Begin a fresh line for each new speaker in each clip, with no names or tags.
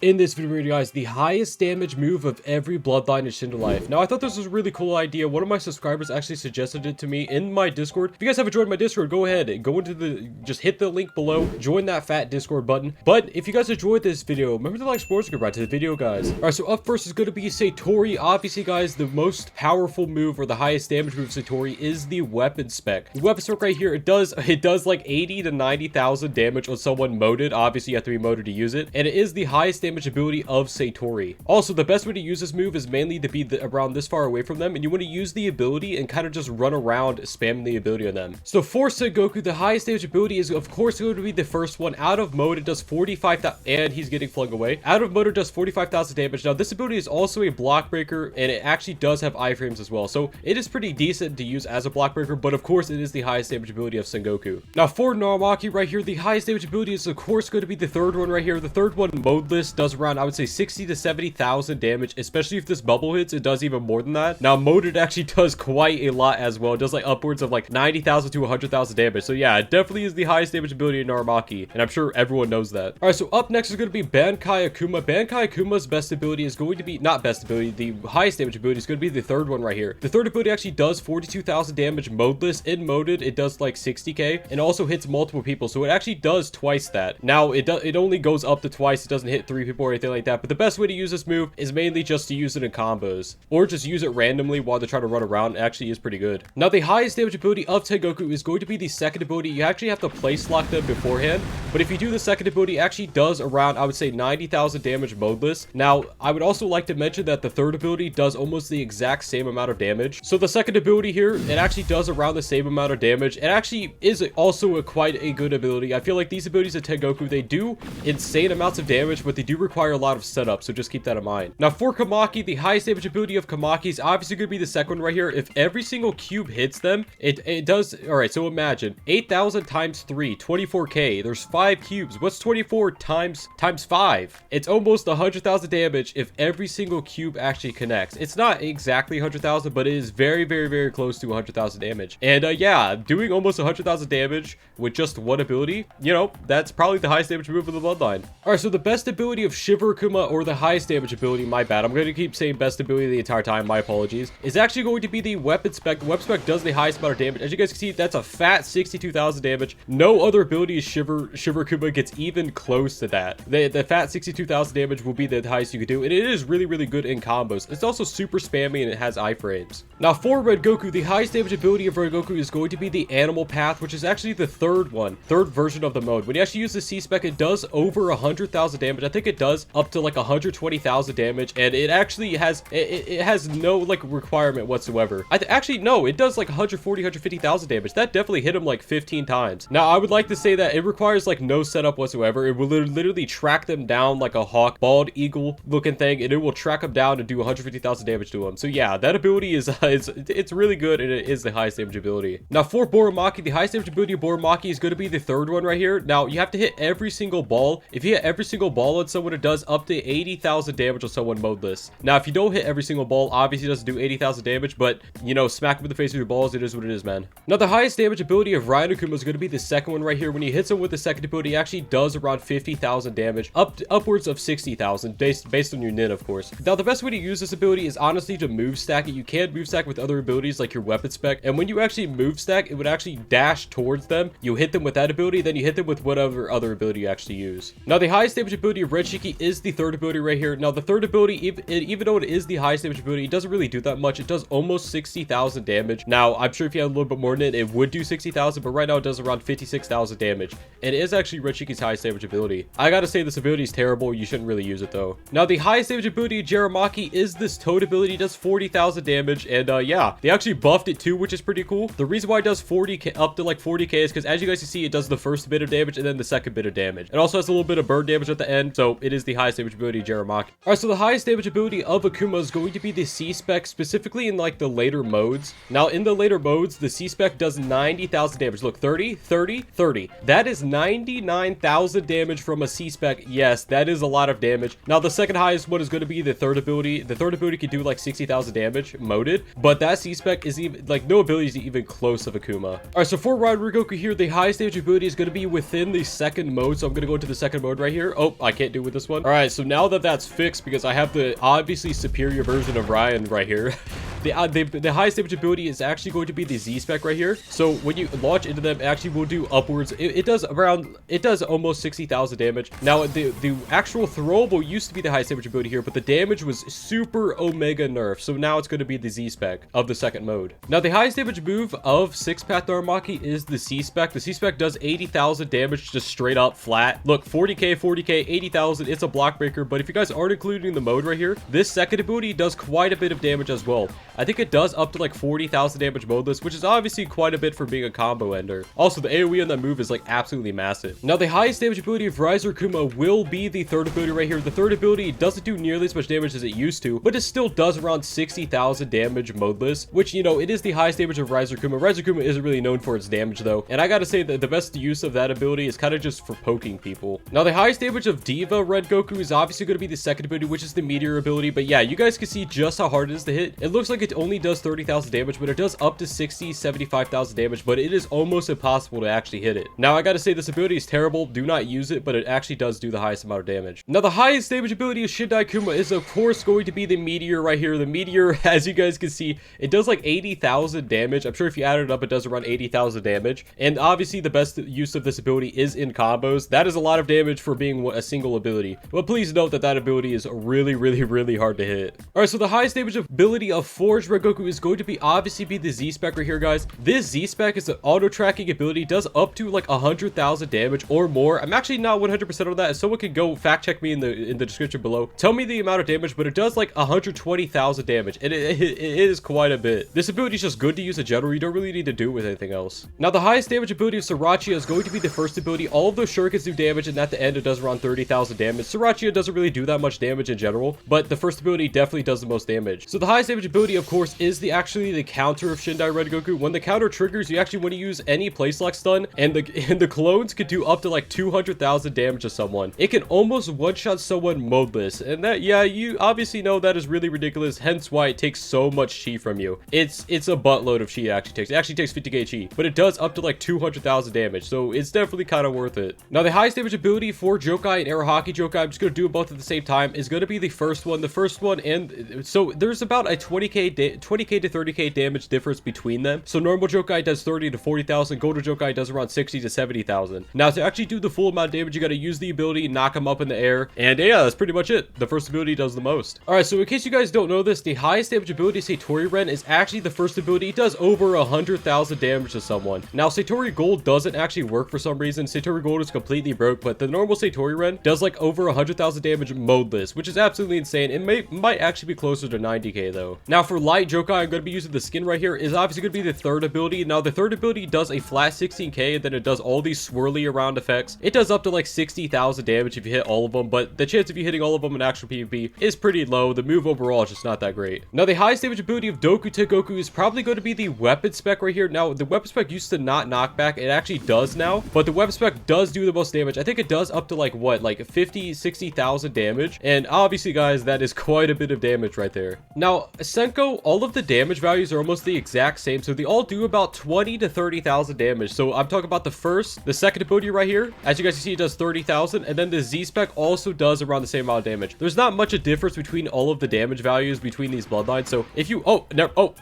In this video, guys, the highest damage move of every bloodline in Shindo Life. Now, I thought this was a really cool idea. One of my subscribers actually suggested it to me in my Discord. If you guys haven't joined my Discord, go ahead and go into just hit the link below, join that fat Discord button. But if you guys enjoyed this video, remember to like, subscribe right to the video, guys. All right, so up first is going to be Satori. Obviously, guys, the most powerful move or the highest damage move of Satori is the weapon spec. The weapon spec right here, it does like 80 to 90,000 damage on someone moded. Obviously, you have to be moded to use it, and it is the highest damage ability of Satori. Also, the best way to use this move is mainly to be around this far away from them, and you want to use the ability and kind of just run around spamming the ability on them. So for Sengoku, the highest damage ability is of course going to be the first one. Out of mode, it does 45,000, and he's getting flung away. Out of mode, it does 45,000 damage. Now, this ability is also a block breaker, and it actually does have iframes as well, so it is pretty decent to use as a block breaker, but of course, it is the highest damage ability of Sengoku. Now, for Narumaki right here, the highest damage ability is of course going to be the third one right here. The third one, modeless, does around, I would say, 60 to 70,000 damage, especially if this bubble hits. It does even more than that. Now, moded actually does quite a lot as well. It does like upwards of like 90,000 to 100,000 damage. So yeah, it definitely is the highest damage ability in Narumaki, and I'm sure everyone knows that. All right, so up next is going to be Bankai Akuma. Bankai Akuma's best ability is going to be, not best ability, the highest damage ability is going to be the third one right here. The third ability actually does 42,000 damage modeless. In moded, it does like 60k, and also hits multiple people, so it actually does twice that. Now, it only goes up to twice. It doesn't hit 3 people or anything like that, but the best way to use this move is mainly just to use it in combos, or just use it randomly while they're trying to run around. It actually is pretty good. Now, the highest damage ability of Tengoku is going to be the second ability. You actually have to place lock them beforehand, but if you do the second ability, it actually does around, I would say, 90,000 damage modeless. Now, I would also like to mention that the third ability does almost the exact same amount of damage. So the second ability here, it actually does around the same amount of damage. It actually is also quite a good ability. I feel like these abilities of Tengoku, they do insane amounts of damage, but they do require a lot of setup, so just keep that in mind. Now, for Kamaki, the highest damage ability of Kamaki is obviously going to be the second one right here. If every single cube hits them, it does. All right, so imagine 8,000 times 3, 24k. There's 5 cubes. What's 24 times 5? It's almost 100,000 damage if every single cube actually connects. It's not exactly 100,000, but it is very, very, very close to 100,000 damage. And yeah, doing almost 100,000 damage with just one ability, you know, that's probably the highest damage move of the bloodline. All right, so the best ability of Shiver Akuma, or the highest damage ability, my bad, I'm going to keep saying best ability the entire time, my apologies, is actually going to be the weapon spec. The weapon spec does the highest amount of damage. As you guys can see, that's a fat 62,000 damage. No other ability Shiver Akuma gets even close to that. The fat 62,000 damage will be the highest you could do, and it is really, really good in combos. It's also super spammy, and it has iframes. Now, for Rengoku, the highest damage ability of Rengoku is going to be the animal path, which is actually the third version of the mode. When you actually use the C spec, it does over 100,000 damage. I think it does up to like 120,000 damage, and it actually has it has no like requirement whatsoever. Actually, no, it does like 140, 150,000 damage. That definitely hit him like 15 times. Now, I would like to say that it requires like no setup whatsoever. It will literally track them down like a hawk, bald eagle looking thing, and it will track them down and do 150,000 damage to them. So yeah, that ability is it's really good, and it is the highest damage ability. Now, for Borumaki, the highest damage ability of Borumaki is going to be the third one right here. Now, you have to hit every single ball. If you hit every single ball on someone, it does up to 80,000 damage on someone modeless. Now, if you don't hit every single ball, obviously it doesn't do 80,000 damage, but, you know, smack him in the face with your balls. It is what it is, man. Now, the highest damage ability of Raion Akuma is going to be the second one right here. When he hits him with the second ability, he actually does around 50,000 damage, upwards of 60,000, based on your nin, of course. Now, the best way to use this ability is honestly to move stack it. You can move stack with other abilities like your weapon spec, and when you actually move stack, it would actually dash towards them. You hit them with that ability, then you hit them with whatever other ability you actually use. Now, the highest damage ability of Renshiki is the third ability right here. Now, the third ability, even though it is the highest damage ability, it doesn't really do that much. It does almost 60,000 damage. Now, I'm sure if you had a little bit more in it, it would do 60,000, but right now it does around 56,000 damage, and it is actually Renshiki's highest damage ability. I gotta say, this ability is terrible. You shouldn't really use it, though. Now, the highest damage ability of Jayramaki is this toad ability. It does 40,000 damage, and yeah, they actually buffed it too, which is pretty cool. The reason why it does 40k, up to like 40k, is because as you guys can see, it does the first bit of damage and then the second bit of damage. It also has a little bit of burn damage at the end, so it is the highest damage ability of Jayramaki. All right, so the highest damage ability of Akuma is going to be the C spec, specifically in like the later modes. Now, in the later modes, the C spec does 90,000 damage. Look, 30, 30, 30. That is 99,000 damage from a C spec. Yes, that is a lot of damage. Now, the second highest one is going to be the third ability. The third ability can do like 60,000 damage moded, but that C spec is even like no ability is even close of Akuma. All right, so for Raion Rengoku here, the highest damage ability is going to be within the second mode. So I'm going to go into the second mode right here. Oh, I can't do with this one. All right, so now that that's fixed, because I have the obviously superior version of Raion right here, the highest damage ability is actually going to be the Z-Spec right here. So when you launch into them, it actually will do upwards. It does almost 60,000 damage. Now, the actual throwable used to be the highest damage ability here, but the damage was super omega nerfed. So now it's going to be the Z-Spec of the second mode. Now, the highest damage move of 6 Path Narumaki is the C-Spec. The C-Spec does 80,000 damage just straight up flat. Look, 40k, 80,000. It's a block breaker, but if you guys aren't including the mode right here, this second ability does quite a bit of damage as well. I think it does up to like 40,000 damage modeless, which is obviously quite a bit for being a combo ender. Also, the AoE on that move is like absolutely massive. Now, the highest damage ability of Raion Akuma will be the third ability right here. The third ability doesn't do nearly as much damage as it used to, but it still does around 60,000 damage modeless, which, you know, it is the highest damage of Raion Akuma. Raion Akuma isn't really known for its damage though, and I gotta say that the best use of that ability is kind of just for poking people. Now, the highest damage of Deva Rengoku is obviously going to be the second ability, which is the meteor ability, but yeah, you guys can see just how hard it is to hit. It looks like it only does 30,000 damage, but it does up to 75,000 damage, but it is almost impossible to actually hit it. Now, I gotta say this ability is terrible. Do not use it, but it actually does do the highest amount of damage. Now, the highest damage ability of Shindai Akuma is of course going to be the meteor right here. The meteor, as you guys can see, it does like 80,000 damage. I'm sure if you add it up, it does around 80,000 damage. And obviously the best use of this ability is in combos. That is a lot of damage for being a single ability, but please note that that ability is really hard to hit. All right, so the highest damage ability of Forged Rengoku is going to be obviously be the Z-Spec right here, guys. This Z-Spec is an auto-tracking ability, does up to like 100,000 damage or more. I'm actually not 100% on that, and someone can go fact check me in the description below. Tell me the amount of damage, but it does like 120,000 damage, and it is quite a bit. This ability is just good to use in general. You don't really need to do it with anything else. Now, the highest damage ability of Sarachia is going to be the first ability. All of those shurikens do damage, and at the end it does around 30,000 damage. Sarachia doesn't really do that much damage in general, but the first ability definitely does the most damage. So the highest damage ability, of course, is actually the counter of Shindai Rengoku. When the counter triggers, you actually want to use any place-lock stun, and the clones could do up to like 200,000 damage to someone. It can almost one-shot someone modeless, and that, yeah, you obviously know that is really ridiculous, hence why it takes so much chi from you. It's a buttload of chi it actually takes. It actually takes 50k chi, but it does up to like 200,000 damage, so it's definitely kind of worth it. Now, the highest damage ability for Jokei and Arahaki Jokei, I'm just going to do them both at the same time, is going to be the first one. The first one, and so there's about a 20k to 30k damage difference between them. So normal Jokei does 30 to 40,000, Golden Jokei does around 60 to 70,000. Now, to actually do the full amount of damage, you got to use the ability, knock them up in the air, and yeah, that's pretty much it. The first ability does the most. All right, so in case you guys don't know this, the highest damage ability, Satori Ren, is actually the first ability. It does over 100,000 damage to someone. Now, Satori Gold doesn't actually work for some reason. Satori Gold is completely broke, but the normal Satori Ren does like over 100,000 damage modeless, which is absolutely insane. It might actually be closer to 90k though. Now, for light Jokei, I'm going to be using the skin right here. Is obviously going to be the third ability. Now, the third ability does a flat 16k, and then it does all these swirly around effects. It does up to like 60,000 damage if you hit all of them, but the chance of you hitting all of them in actual PvP is pretty low. The move overall is just not that great. Now, the highest damage ability of Doku Tengoku is probably going to be the weapon spec right here. Now, the weapon spec used to not knock back. It actually does now, but the weapon spec does do the most damage. I think it does up to like what, like 50, 60,000 damage, and obviously, guys, that is quite a bit of damage right there. Now, Senko, all of the damage values are almost the exact same, so they all do about 20 to 30,000 damage. So I'm talking about the second ability right here. As you guys can see, it does 30,000, and then the Z-Spec also does around the same amount of damage. There's not much a difference between all of the damage values between these bloodlines, so if you,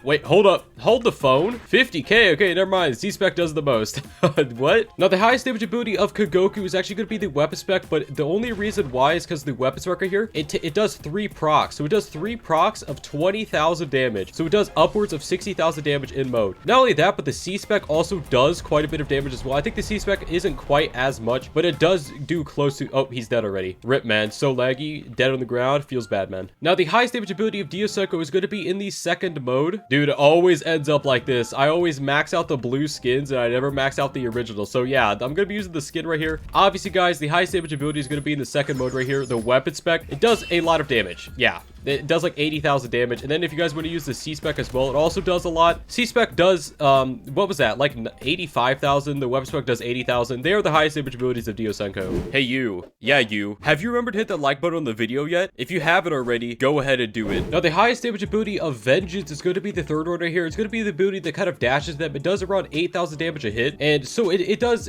wait, hold up, hold the phone, 50k, okay, never mind, Z-Spec does the most. What? Now, the highest damage ability of Kagoku is actually going to be the weapon spec, but the only reason why is because the weapon spec right here, it does 3 procs, so it does 3 procs of 20,000 damage, so it does upwards of 60,000 damage in mode. Not only that, but the C-Spec also does quite a bit of damage as well. I think the C-Spec isn't quite as much, but it does do close to, oh, he's dead already. Rip, man, so laggy, dead on the ground, feels bad, man. Now, the highest damage ability of Dio Senko is going to be in the second mode. Dude, it always ends up like this. I always max out the blue skins, and I never max out the original. So yeah, I'm going to be using the skin right here. Obviously, guys, the highest damage ability is going to be in the second mode right here, the weapon spec. It does a lot of damage. Yeah, It does like 80,000 damage. And then if you guys want to use the C-Spec as well, it also does a lot. C-Spec does, what was that? Like 85,000. The weapon spec does 80,000. They are the highest damage abilities of Dio Senko. Hey, you. Yeah, you. Have you remembered to hit that like button on the video yet? If you haven't already, go ahead and do it. Now, the highest damage ability of Vengeance is going to be the third one right here. It's going to be the ability that kind of dashes them. It does around 8,000 damage a hit. And so it does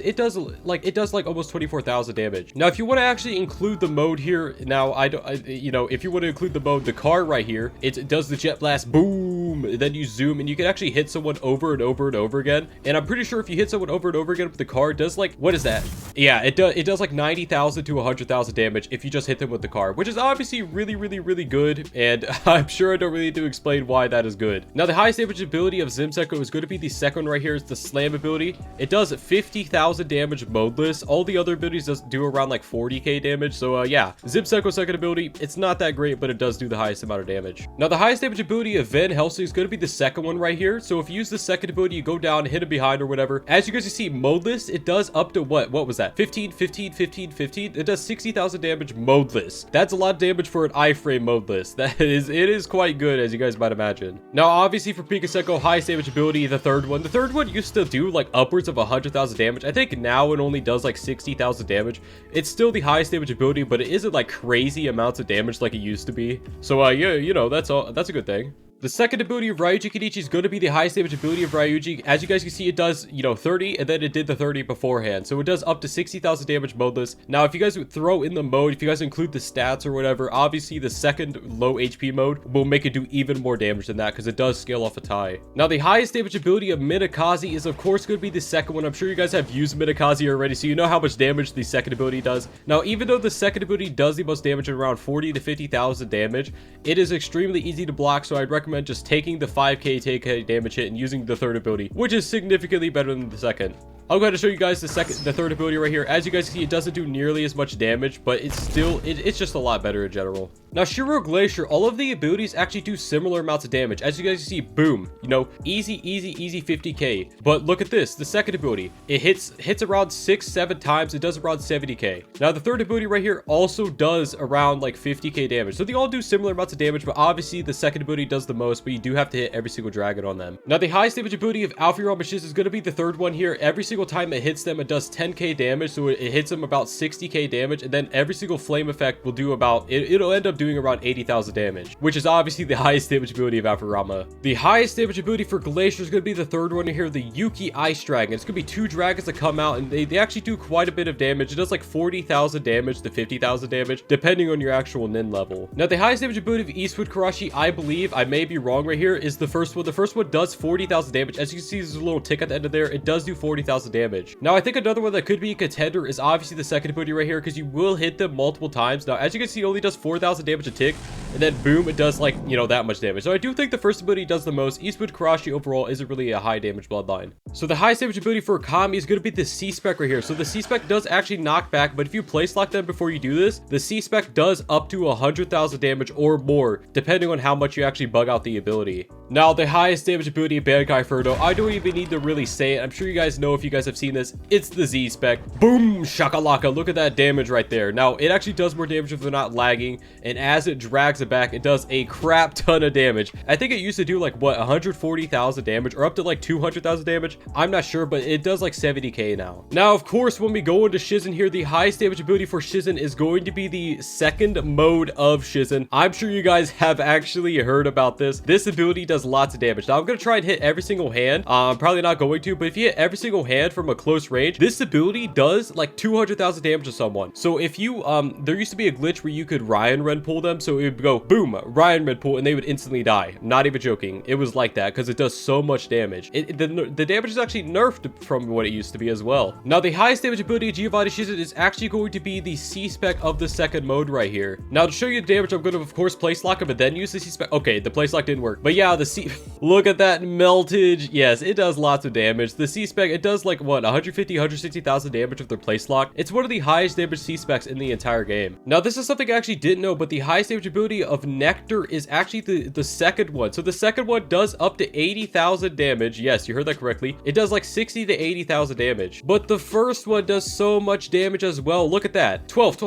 like almost 24,000 damage. Now, if you want to actually include the mode here, now you know, if you want to include the mode, the car right here, it does the jet blast, boom, then you zoom and you can actually hit someone over and over and over again. And I'm pretty sure if you hit someone over and over again with the car, it does like, what is that? Yeah, it does like 90,000 to 100,000 damage if you just hit them with the car, which is obviously really good. And I'm sure I don't really need to explain why that is good. Now, the highest damage ability of Azim Senko is going to be the second one right here. It's the slam ability. It does 50,000 damage modeless. All the other abilities just do around like 40k damage. So yeah, Azim Senko's second ability, it's not that great, but it does do the highest amount of damage. Now, the highest damage ability of Venhelsing is going to be the second one right here. So if you use the second ability, you go down, hit him behind or whatever. As you guys can see, modeless, it does up to what was that? 15. It does 60,000 damage modeless. That's a lot of damage for an iframe modeless. It is quite good, as you guys might imagine. Now, obviously for Pika Senko, highest damage ability, the third one used to do like upwards of 100,000 damage. I think now it only does like 60,000 damage. It's still the highest damage ability, but it isn't like crazy amounts of damage like it used to be. So yeah, you know, that's a good thing. The second ability of Ryuji Kenichi is going to be the highest damage ability of Ryuji. As you guys can see, it does, you know, 30, and then it did the 30 beforehand. So it does up to 60,000 damage modeless. Now, if you guys would throw in the mode, if you guys include the stats or whatever, obviously the second low HP mode will make it do even more damage than that because it does scale off a tie. Now, the highest damage ability of Minakaze is, of course, going to be the second one. I'm sure you guys have used Minakaze already, so you know how much damage the second ability does. Now, even though the second ability does the most damage at around 40 to 50,000 damage, it is extremely easy to block, so I'd recommend just taking the 5k take damage hit and using the third ability, which is significantly better than the second. I'll go ahead and show you guys the third ability right here. As you guys see, it doesn't do nearly as much damage, but it's still, it's just a lot better in general. Now, Shiro Glacier, all of the abilities actually do similar amounts of damage. As you guys see, boom, you know, easy 50k. But look at this, the second ability, it hits around 6-7 times. It does around 70k. Now, the third ability right here also does around like 50k damage. So they all do similar amounts of damage, but obviously the second ability does the most, but you do have to hit every single dragon on them. Now, the highest damage ability of Alphirama Shizen is going to be the third one here. Every single time it hits them, it does 10k damage, so it hits them about 60k damage, and then every single flame effect will do about, it'll end up doing around 80,000 damage, which is obviously the highest damage ability of Alphirama. The highest damage ability for Glacier is going to be the third one here, the Yuki Ice Dragon. It's going to be 2 dragons that come out, and they actually do quite a bit of damage. It does like 40,000 damage to 50,000 damage, depending on your actual nin level. Now, the highest damage ability of Eastwood Korashi, I believe, I may be wrong right here, is the first one. The first one does 40,000 damage. As you can see, there's a little tick at the end of there. It does do 40,000 damage. Now, I think another one that could be a contender is obviously the second ability right here, because you will hit them multiple times. Now, as you can see, it only does 4,000 damage a tick, and then boom, it does like, you know, that much damage. So I do think the first ability does the most. Eastwood Korashi overall isn't really a high damage bloodline. So the highest damage ability for Okami is going to be the C-Spec right here. So the C-Spec does actually knock back, but if you place lock them before you do this, the C-Spec does up to 100,000 damage or more, depending on how much you actually bug out the ability. Now, the highest damage ability of Bankai Inferno, I don't even need to really say it. I'm sure you guys know if you guys have seen this. It's the Z-Spec. Boom, shakalaka. Look at that damage right there. Now, it actually does more damage if they're not lagging, and as it drags it back, it does a crap ton of damage. I think it used to do like, what, 140,000 damage, or up to like 200,000 damage? I'm not sure, but it does like 70k now. Now, of course, when we go into Shizen here, the highest damage ability for Shizen is going to be the second mode of Shizen. I'm sure you guys have actually heard about this. This ability does lots of damage. Now, I'm going to try and hit every single hand. I'm probably not going to, but if you hit every single hand from a close range, this ability does like 200,000 damage to someone. So if you, there used to be a glitch where you could Raion Ren pull them, so it would go boom, Raion Ren pull, and they would instantly die. I'm not even joking. It was like that because it does so much damage. The damage is actually nerfed from what it used to be as well. Now, the highest damage ability of Giovanni Shizen is actually going to be the C-Spec of the second mode right here. Now, to show you the damage, I'm going to, of course, place lock him and then use the C-Spec. Okay, the place lock didn't work. But yeah, the C... Look at that meltage. Yes, it does lots of damage. The C-Spec, it does like, what, 150, 160,000 damage with their place lock. It's one of the highest damage C-Specs in the entire game. Now, this is something I actually didn't know, but the highest damage ability ability of Nectar is actually the second one. So the second one does up to 80,000 damage. Yes, you heard that correctly. It does like 60 to 80,000 damage. But the first one does so much damage as well. Look at that. 12.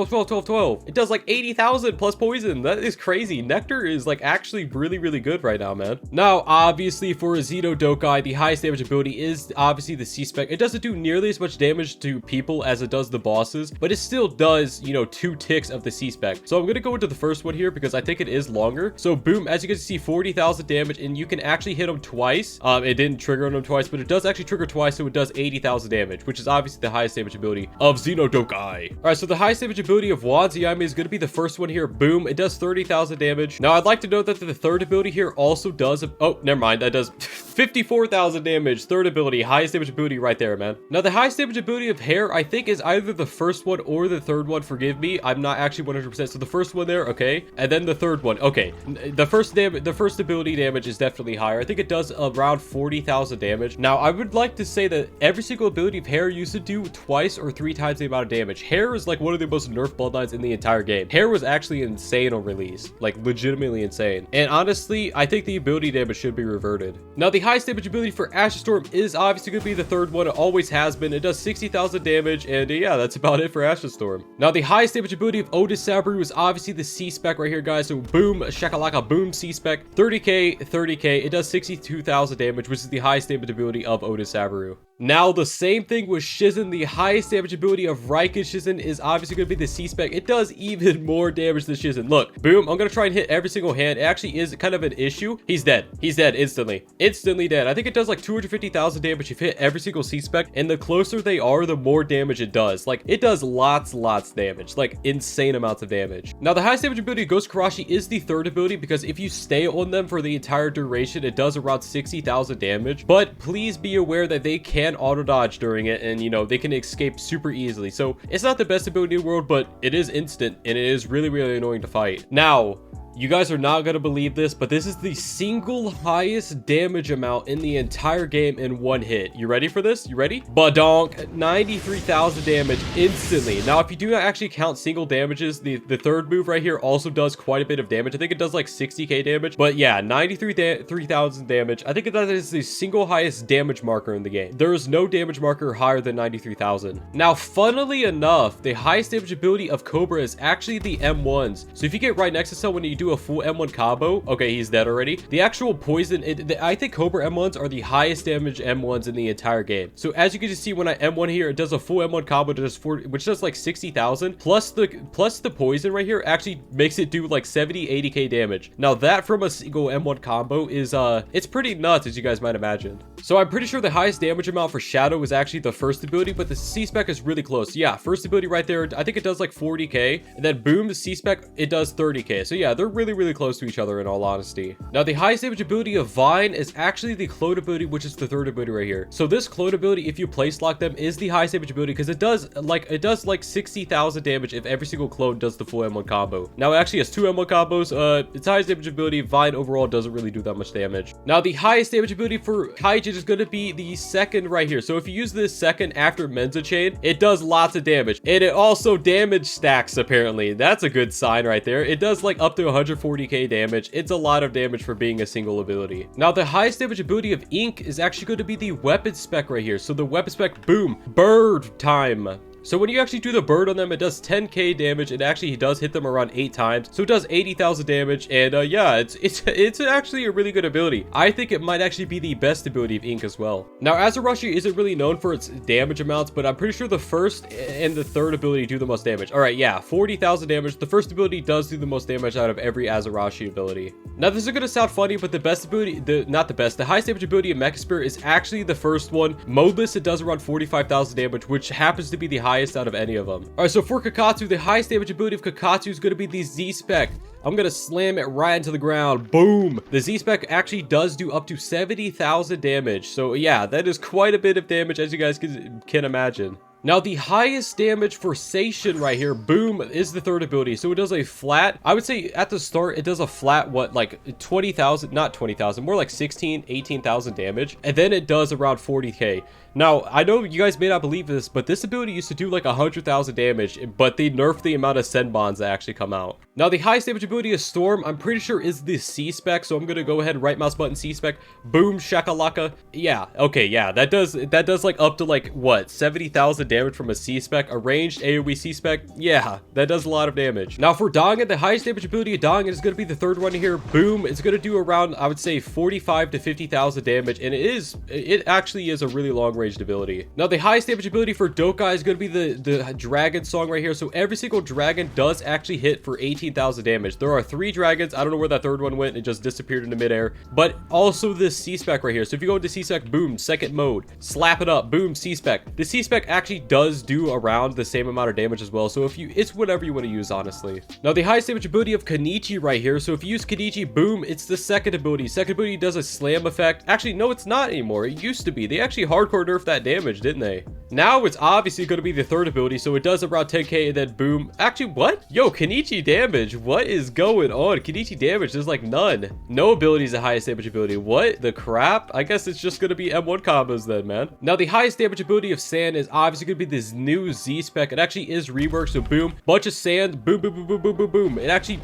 It does like 80,000 plus poison. That is crazy. Nectar is like actually really good right now, man. Now, obviously for a Xeno Dokai, the highest damage ability is obviously the C-Spec. It doesn't do nearly as much damage to people as it does the bosses, but it still does, you know, 2 ticks of the C-Spec. So I'm going to go into the first one here because I think it is longer. So boom, as you can see, 40,000 damage, and you can actually hit him twice. It didn't trigger on him twice, but it does actually trigger twice, so it does 80,000 damage, which is obviously the highest damage ability of Xeno Dokai. All right, so the highest damage ability of Wanzayame is going to be the first one here. Boom, it does 30,000 damage. Now, I'd like to note that the third ability here also does, oh, never mind, that does 54,000 damage. Third ability, highest damage ability right there, man. Now, the highest damage ability of Hair, I think, is either the first one or the third one. Forgive me, I'm not actually 100%. So the first one there, okay, and then the third one, okay. The first ability damage is definitely higher. I think it does around 40,000 damage. Now, I would like to say that every single ability of Hair used to do twice or 3 times the amount of damage. Hair is like one of the most nerfed bloodlines in the entire game. Hair was actually insane on release, like legitimately insane. And honestly, I think the ability damage should be reverted. Now, the highest damage ability for Ashes Storm is obviously going to be the third one. It always has been. It does 60,000 damage, and yeah, that's about it for Ashes Storm. Now, the highest damage ability of Otis Sabaru is obviously the C-Spec right here, guys. So boom, shakalaka, boom, C-Spec, 30k, 30k. It does 62,000 damage, which is the highest damage ability of Otis Sabaru. Now, the same thing with Shizen. The highest damage ability of Raion Shizen is obviously going to be the C-Spec. It does even more damage than Shizen. Look, boom, I'm going to try and hit every single hand. It actually is kind of an issue. He's dead. He's dead instantly. Instantly dead. I think it does like 250,000 damage if you hit every single C-Spec, and the closer they are, the more damage it does. Like, it does lots damage, like insane amounts of damage. Now, the highest damage ability of Ghost Korashi is the third ability, because if you stay on them for the entire duration, it does around 60,000 damage. But please be aware that they can auto dodge during it, and you know, they can escape super easily. So it's not the best ability in the world, but it is instant, and it is really annoying to fight. Now, you guys are not going to believe this, but this is the single highest damage amount in the entire game in one hit. You ready for this? You ready? Badonk, 93,000 damage instantly. Now, if you do not actually count single damages, the third move right here also does quite a bit of damage. I think it does like 60k damage, but yeah, 93,000 damage. I think that is the single highest damage marker in the game. There is no damage marker higher than 93,000. Now, funnily enough, the highest damage ability of Cobra is actually the M1s. So if you get right next to someone and you do a full M1 combo, okay, he's dead already. The actual poison, I think Cobra M1s are the highest damage M1s in the entire game. So as you can just see, when I M1 here, it does a full M1 combo, which does like 60,000 plus the poison right here actually makes it do like 70-80k damage. Now that from a single M1 combo is it's pretty nuts, as you guys might imagine. So I'm pretty sure the highest damage amount for Shadow is actually the first ability, but the C-Spec is really close. Yeah, first ability right there, I think it does like 40k, and then boom, the C-Spec, it does 30k. So yeah, they're really close to each other in all honesty. Now, the highest damage ability of Vine is actually the clone ability, which is the third ability right here. So this clone ability, if you place lock them, is the highest damage ability, because it does like 60,000 damage if every single clone does the full M1 combo. Now, it actually has 2 M1 combos. Its highest damage ability, Vine overall, doesn't really do that much damage. Now, the highest damage ability for Kaijin is going to be the second right here. So if you use this second after Menza Chain, it does lots of damage, and it also damage stacks, apparently. That's a good sign right there. It does like up to 140k damage. It's a lot of damage for being a single ability. Now, the highest damage ability of Ink is actually going to be the weapon spec right here. So the weapon spec, boom, bird time. So when you actually do the bird on them, it does 10k damage. It actually does hit them around 8 times. So it does 80,000 damage. And yeah, it's actually a really good ability. I think it might actually be the best ability of Ink as well. Now, Azarashi isn't really known for its damage amounts, but I'm pretty sure the first and the third ability do the most damage. All right, yeah, 40,000 damage. The first ability does do the most damage out of every Azarashi ability. Now, this is going to sound funny, but the best ability, the highest damage ability of Mecha Spirit is actually the first one. Modeless, it does around 45,000 damage, which happens to be the highest out of any of them. All right, so for Kakatsu, the highest damage ability of Kakatsu is going to be the Z-Spec. I'm going to slam it right into the ground. Boom. The Z-Spec actually does do up to 70,000 damage. So yeah, that is quite a bit of damage, as you guys can imagine. Now, the highest damage for Seishin right here, boom, is the third ability. So it does a flat, I would say at the start, it does a flat, what, like 20,000, not 20,000, more like 16, 18,000 damage. And then it does around 40k. Now, I know you guys may not believe this, but this ability used to do like 100,000 damage, but they nerfed the amount of Senbons that actually come out. Now, the highest damage ability of Storm, I'm pretty sure is the C-Spec, so I'm going to go ahead and right mouse button C-Spec, boom, shakalaka. Yeah, okay, yeah, that does like up to like, what, 70,000 damage from a C-Spec, a ranged AoE C-Spec. Yeah, that does a lot of damage. Now, for Dangan, the highest damage ability of Dangan is going to be the third one here, boom. It's going to do around, I would say, 45 to 50,000 damage, and it actually is a really long ranged ability. Now, the highest damage ability for Dokai is going to be the dragon song right here. So every single dragon does actually hit for 18,000 damage. There are 3 dragons. I don't know where that third one went. It just disappeared into midair. But also this C-Spec right here. So if you go into C-Spec, boom, second mode, slap it up, boom, C-Spec. The C-Spec actually does do around the same amount of damage as well. So it's whatever you want to use, honestly. Now, the highest damage ability of Kenichi right here. So if you use Kenichi, boom, it's the second ability. Second ability does a slam effect. Actually, no, it's not anymore. It used to be. They actually hardcore nerfed that damage, didn't they? Now it's obviously going to be the third ability, so it does around 10k and then boom. Actually, what? Yo, Kenichi damage. What is going on? Kenichi damage, there's like none. No ability is the highest damage ability. What the crap? I guess it's just going to be M1 combos then, man. Now, the highest damage ability of Sand is obviously going to be this new Z-Spec. It actually is reworked, so boom. Bunch of sand, boom, boom, boom, boom, boom, boom, boom. It actually...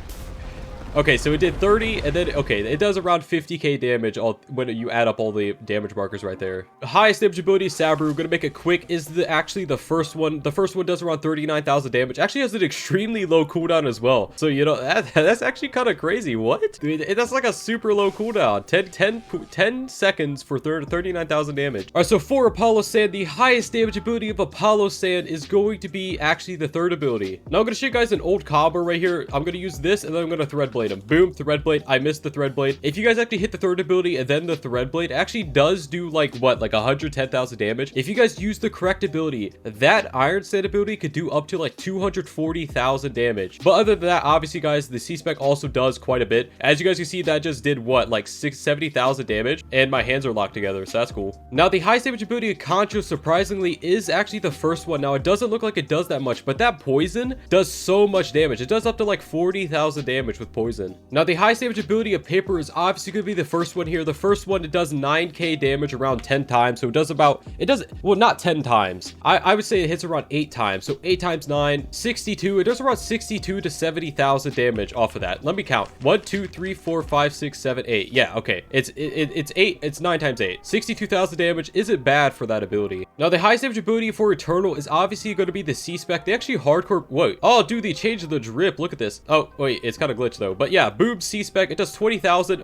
Okay, so it did 30, and then, okay, it does around 50k damage when you add up all the damage markers right there. The highest damage ability, Sabru, gonna make it quick, is actually the first one. The first one does around 39,000 damage. Actually has an extremely low cooldown as well. So, you know, that's actually kind of crazy. What? Dude, that's like a super low cooldown. 10 seconds for 39,000 damage. All right, so for Apollo Sand, the highest damage ability of Apollo Sand is going to be actually the third ability. Now, I'm gonna show you guys an old combo right here. I'm gonna use this, and then I'm gonna Thread Blade him. Boom, Thread Blade. I missed the Thread Blade. If you guys actually hit the third ability and then the Thread Blade, actually does do like what, like 110,000 damage. If you guys use the correct ability, that Iron Sand ability could do up to like 240,000 damage. But other than that, obviously guys, the C-Spec also does quite a bit. As you guys can see, that just did what, like 70,000 damage, and my hands are locked together, so that's cool. Now, the highest damage ability of Concho, surprisingly, is actually the first one. Now, it doesn't look like it does that much, but that poison does so much damage. It does up to like 40,000 damage with poison. Now, the highest damage ability of Paper is obviously going to be the first one here. The first one, it does 9k damage around 10 times. So it does about, well, not 10 times. I would say it hits around 8 times. So 8 times 9, 62. It does around 62 to 70,000 damage off of that. Let me count. 1, 2, 3, 4, 5, 6, 7, 8. Yeah, okay. It's 8. It's 9 times 8. 62,000 damage isn't bad for that ability. Now, the highest damage ability for Eternal is obviously going to be the C-Spec. They actually hardcore, wait. Oh, dude, they changed the drip. Look at this. Oh, wait, it's kind of glitched though. But yeah, boom, C-Spec. It does 20,000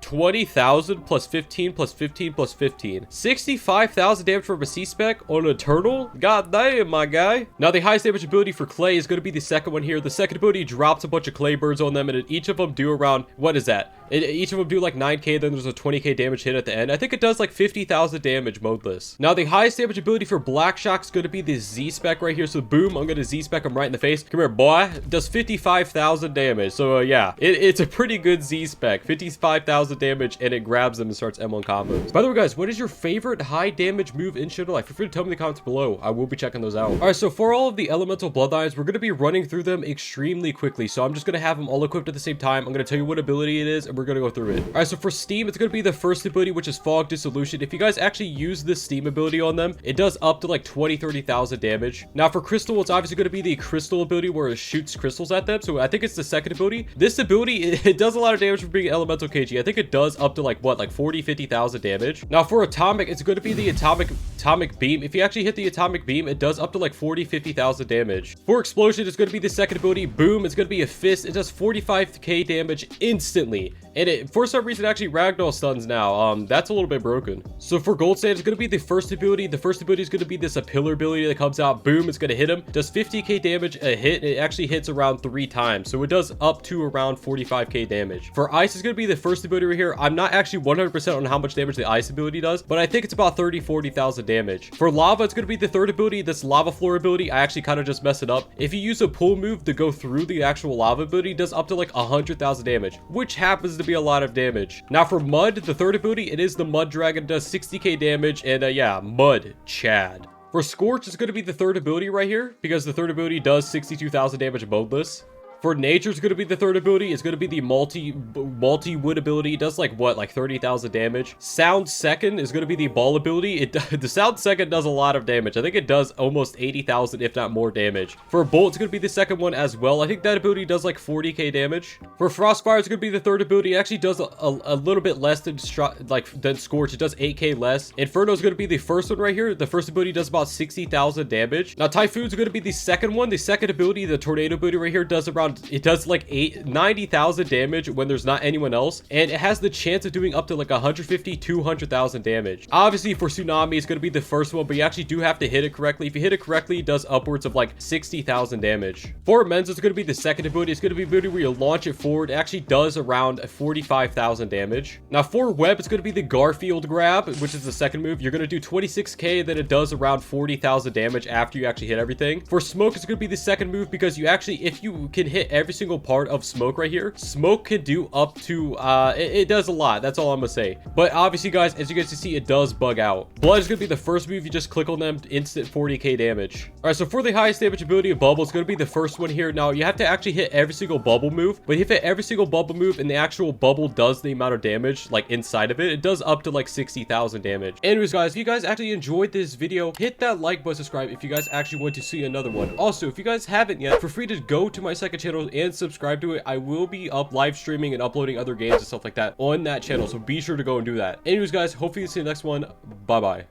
plus 15 plus 15 plus 15. 65,000 damage from a C-Spec on Eternal. God damn, my guy. Now, the highest damage ability for Clay is going to be the second one here. The second ability drops a bunch of Clay birds on them, and each of them do around, what is that? Each of them do like 9k, then there's a 20k damage hit at the end. I think it does like 50,000 damage modeless. Now, the highest damage ability for Black Shock is going to be the Z-Spec right here. So boom, I'm going to Z-Spec him right in the face. Come here, boy. It does 55,000 damage. So yeah, it's a pretty good Z-Spec. 55,000 damage, and it grabs them and starts M1 combos. By the way, guys, what is your favorite high damage move in Shindo Life? Feel free to tell me in the comments below. I will be checking those out. All right, so for all of the elemental bloodlines, we're going to be running through them extremely quickly. So I'm just going to have them all equipped at the same time. I'm going to tell you what ability it is, and we're going to go through it. All right, so for Steam, it's going to be the first ability, which is Fog Dissolution. If you guys actually use this Steam ability on them, it does up to like 30,000 damage. Now, for Crystal, it's obviously going to be the Crystal ability where it shoots crystals at them. So I think it's the second ability. This ability, it does a lot of damage for being elemental KG. I think it does up to like what, like 50,000 damage. Now, for Atomic, it's going to be the Atomic Beam. If you actually hit the Atomic Beam, it does up to like 50,000 damage. For Explosion, it's going to be the second ability. Boom, it's going to be a Fist. It does 45k damage instantly. And it, for some reason, actually ragdoll stuns now. That's a little bit broken. So for Gold Sand, it's going to be the first ability. The first ability is going to be this pillar ability that comes out. Boom, it's going to hit him. Does 50k damage a hit. It actually hits around 3 times. So it does up to around 45k damage. For Ice, is going to be the first ability right here. I'm not actually 100% on how much damage the Ice ability does, but I think it's about 40,000 damage. For Lava, it's going to be the third ability. This Lava Floor ability, I actually kind of just messed it up. If you use a pull move to go through the actual lava ability, it does up to like 100,000 damage, which happens to be a lot of damage. Now for Mud, the third ability, it is the Mud Dragon, does 60k damage, and yeah, Mud Chad. For Scorch, it's going to be the third ability right here, because the third ability does 62,000 damage boneless. For Nature, it's going to be the third ability. It's going to be the multi-wood ability. It does like 30,000 damage. Sound Second is going to be the ball ability. The Sound Second does a lot of damage. I think it does almost 80,000, if not more damage. For Bolt, it's going to be the second one as well. I think that ability does like 40k damage. For Frostfire, it's going to be the third ability. It actually does a little bit less than Scorch. It does 8k less. Inferno is going to be the first one right here. The first ability does about 60,000 damage. Now, Typhoon is going to be the second one. The second ability, the Tornado ability right here, does around, it does like 90,000 damage when there's not anyone else, and it has the chance of doing up to like 200,000 damage. Obviously for Tsunami, it's going to be the first one, but you actually do have to hit it correctly. If you hit it correctly, it does upwards of like 60,000 damage. For Men's, it's going to be the second ability. It's going to be a ability where you launch it forward. It actually does around 45,000 damage. Now for Web, it's going to be the Garfield grab, which is the second move. You're going to do 26k, then it does around 40,000 damage after you actually hit everything. For Smoke, it's going to be the second move, because you actually, if you can hit every single part of Smoke right here, Smoke can do up to it does a lot. That's all I'm gonna say. But obviously, guys, as you guys can see, it does bug out. Blood is gonna be the first move. You just click on them, instant 40k damage. All right, so for the highest damage ability of Bubble, it's gonna be the first one here. Now you have to actually hit every single bubble move, but if you hit every single bubble move and the actual bubble does the amount of damage like inside of it, it does up to like 60,000 damage. Anyways, guys, if you guys actually enjoyed this video, hit that like button, subscribe if you guys actually want to see another one. Also, if you guys haven't yet, feel free to go to my second channel and subscribe to it. I will be live streaming and uploading other games and stuff like that on that channel, so be sure to go and do that. Anyways, guys, hopefully see you in the next one. Bye bye.